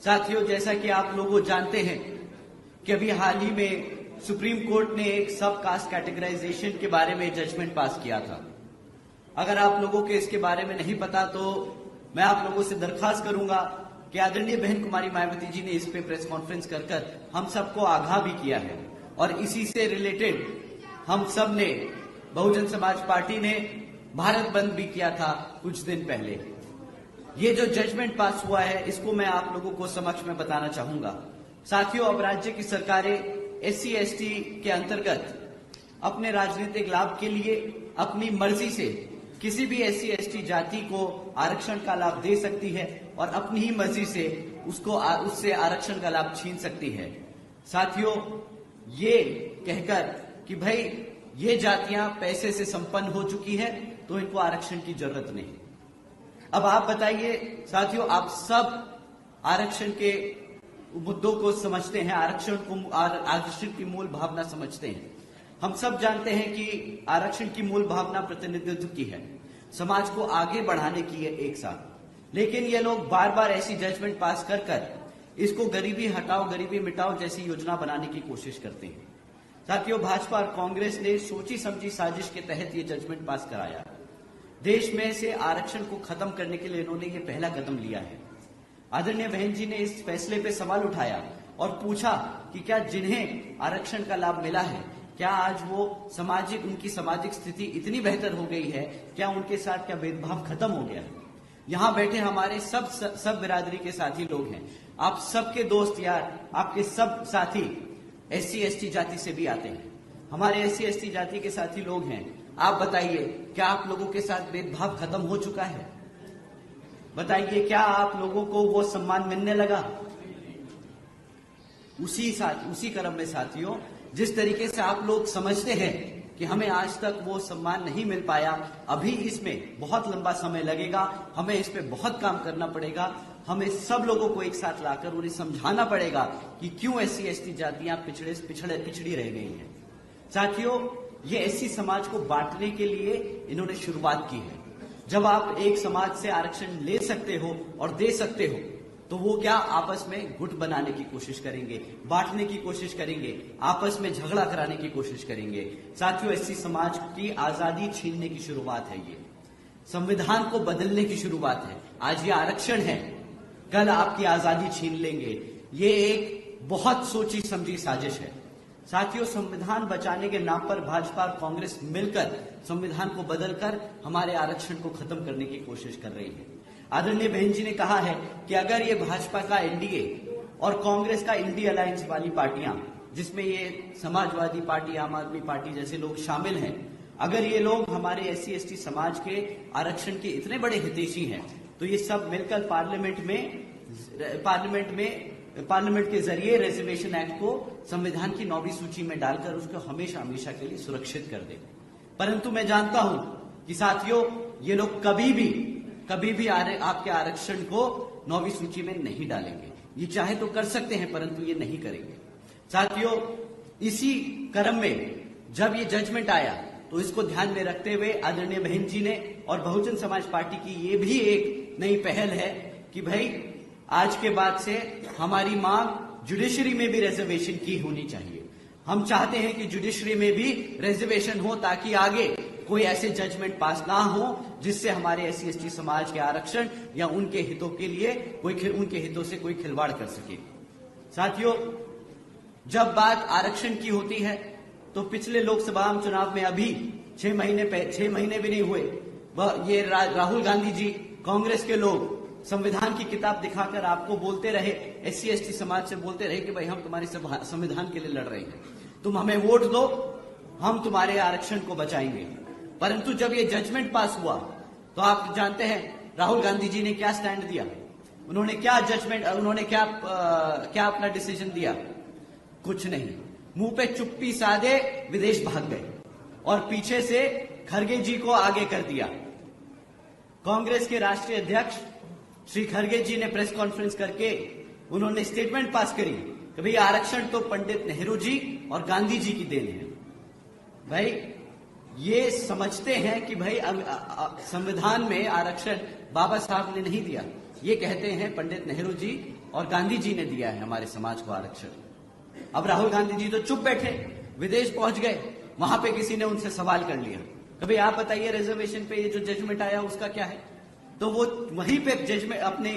साथियों, जैसा कि आप लोग जानते हैं कि अभी हाल ही में सुप्रीम कोर्ट ने एक सब कास्ट कैटेगराइजेशन के बारे में जजमेंट पास किया था। अगर आप लोगों के इसके बारे में नहीं पता तो मैं आप लोगों से दरखास्त करूंगा कि आदरणीय बहन कुमारी मायावती जी ने इस पे प्रेस कॉन्फ्रेंस कर हम सबको आगाह भी किया है और इसी से रिलेटेड हम सब ने बहुजन समाज पार्टी ने भारत बंद भी किया था कुछ दिन पहले। ये जो जजमेंट पास हुआ है इसको मैं आप लोगों को समक्ष में बताना चाहूंगा। साथियों, अब राज्य की सरकारें SC/ST के अंतर्गत अपने राजनीतिक लाभ के लिए अपनी मर्जी से किसी भी SC/ST जाति को आरक्षण का लाभ दे सकती है और अपनी ही मर्जी से उससे आरक्षण का लाभ छीन सकती है। साथियों, ये कहकर कि भाई ये जातियां पैसे से संपन्न हो चुकी है तो इनको आरक्षण की जरूरत नहीं। अब आप बताइए साथियों, आप सब आरक्षण के मुद्दों को समझते हैं, आरक्षण की मूल भावना समझते हैं। हम सब जानते हैं कि आरक्षण की मूल भावना प्रतिनिधित्व की है, समाज को आगे बढ़ाने की है एक साथ। लेकिन ये लोग बार बार ऐसी जजमेंट पास कर इसको गरीबी हटाओ गरीबी मिटाओ जैसी योजना बनाने की कोशिश करते हैं। साथियों, भाजपा और कांग्रेस ने सोची समझी साजिश के तहत ये जजमेंट पास कराया। देश में से आरक्षण को खत्म करने के लिए इन्होंने ये पहला कदम लिया है। आदरणीय बहन जी ने इस फैसले पे सवाल उठाया और पूछा कि क्या जिन्हें आरक्षण का लाभ मिला है क्या आज वो उनकी सामाजिक स्थिति इतनी बेहतर हो गई है, क्या उनके साथ क्या भेदभाव खत्म हो गया है। यहाँ बैठे हमारे सब बिरादरी के साथी लोग हैं, आप सबके दोस्त यार, आपके सब साथी SC/ST जाति से भी आते हैं, हमारे SC/ST जाति के साथी लोग हैं। आप बताइए, क्या आप लोगों के साथ भेदभाव खत्म हो चुका है? बताइए, क्या आप लोगों को वो सम्मान मिलने लगा? उसी क्रम में साथियों, जिस तरीके से आप लोग समझते हैं कि हमें आज तक वो सम्मान नहीं मिल पाया, अभी इसमें बहुत लंबा समय लगेगा, हमें इस पे बहुत काम करना पड़ेगा। हमें सब लोगों को एक साथ लाकर उन्हें समझाना पड़ेगा कि क्यों SC/ST जातियां पिछड़ी रह गई हैं। साथियों, ये SC समाज को बांटने के लिए इन्होंने शुरुआत की है। जब आप एक समाज से आरक्षण ले सकते हो और दे सकते हो तो वो क्या आपस में गुट बनाने की कोशिश करेंगे, बांटने की कोशिश करेंगे, आपस में झगड़ा कराने की कोशिश करेंगे। साथियों, SC समाज की आजादी छीनने की शुरुआत है, ये संविधान को बदलने की शुरुआत है। आज ये आरक्षण है, कल आपकी आजादी छीन लेंगे। ये एक बहुत सोची समझी साजिश है। साथियों, संविधान बचाने के नाम पर भाजपा और कांग्रेस मिलकर संविधान को बदलकर हमारे आरक्षण को खत्म करने की कोशिश कर रही है। आदरणीय बहन जी ने कहा है कि अगर ये भाजपा का NDA और कांग्रेस का इंडी अलायंस वाली पार्टियां, जिसमें ये समाजवादी पार्टी, आम आदमी पार्टी जैसे लोग शामिल हैं, अगर ये लोग हमारे SC/ST समाज के आरक्षण के इतने बड़े हितैषी हैं तो ये सब मिलकर पार्लियामेंट के जरिए रिजर्वेशन एक्ट को संविधान की 9वीं सूची में डालकर उसको हमेशा हमेशा के लिए सुरक्षित कर दे। परंतु मैं जानता हूं कि साथियों, ये लोग कभी भी आपके आरक्षण को 9वीं सूची में नहीं डालेंगे। ये चाहे तो कर सकते हैं परंतु ये नहीं करेंगे। साथियों, इसी क्रम में जब ये जजमेंट आया तो इसको ध्यान में रखते हुए आदरणीय बहन जी ने और बहुजन समाज पार्टी की ये भी एक नई पहल है कि भाई आज के बाद से हमारी मांग जुडिशरी में भी रिजर्वेशन की होनी चाहिए। हम चाहते हैं कि जुडिशरी में भी रिजर्वेशन हो ताकि आगे कोई ऐसे जजमेंट पास ना हो जिससे हमारे SC/ST समाज के आरक्षण या उनके हितों के लिए उनके हितों से कोई खिलवाड़ कर सके। साथियों, जब बात आरक्षण की होती है तो पिछले लोकसभा चुनाव में अभी 6 महीने भी नहीं हुए, ये राहुल गांधी जी, कांग्रेस के लोग संविधान की किताब दिखाकर आपको बोलते रहे, SC/ST समाज से बोलते रहे कि भाई हम तुम्हारे संविधान के लिए लड़ रहे हैं, तुम हमें वोट दो, हम तुम्हारे आरक्षण को बचाएंगे। परंतु जब ये जजमेंट पास हुआ तो आप जानते हैं राहुल गांधी जी ने क्या स्टैंड दिया, उन्होंने क्या अपना डिसीजन दिया? कुछ नहीं, मुंह पे चुप्पी साधे विदेश भाग गए और पीछे से खरगे जी को आगे कर दिया। कांग्रेस के राष्ट्रीय अध्यक्ष श्री खरगे जी ने प्रेस कॉन्फ्रेंस करके उन्होंने स्टेटमेंट पास करी कि भाई आरक्षण तो पंडित नेहरू जी और गांधी जी की देन है। भाई ये समझते हैं कि भाई संविधान में आरक्षण बाबा साहब ने नहीं दिया, ये कहते हैं पंडित नेहरू जी और गांधी जी ने दिया है हमारे समाज को आरक्षण। अब राहुल गांधी जी तो चुप बैठे, विदेश पहुंच गए, वहां पे किसी ने उनसे सवाल कर लिया, तो भाई आप बताइए रिजर्वेशन पे ये जो जजमेंट आया उसका क्या है? तो वो वहीं पे जजमेंट अपने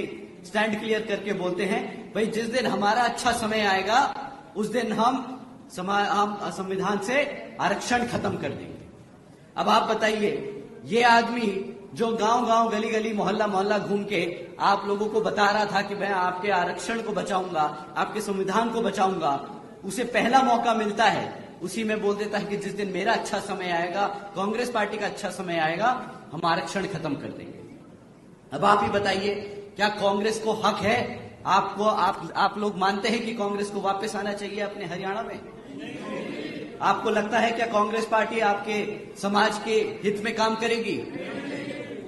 स्टैंड क्लियर करके बोलते हैं, भाई जिस दिन हमारा अच्छा समय आएगा उस दिन हम संविधान से आरक्षण खत्म कर देंगे। अब आप बताइए, ये आदमी जो गांव गांव गली गली मोहल्ला मोहल्ला घूम के आप लोगों को बता रहा था कि मैं आपके आरक्षण को बचाऊंगा, आपके संविधान को बचाऊंगा, उसे पहला मौका मिलता है उसी में बोल देता है कि जिस दिन मेरा अच्छा समय आएगा, कांग्रेस पार्टी का अच्छा समय आएगा, हम आरक्षण खत्म कर देंगे। अब आप ही बताइए, क्या कांग्रेस को हक है? आप लोग मानते हैं कि कांग्रेस को वापस आना चाहिए अपने हरियाणा में? आपको लगता है क्या कांग्रेस पार्टी आपके समाज के हित में काम करेगी?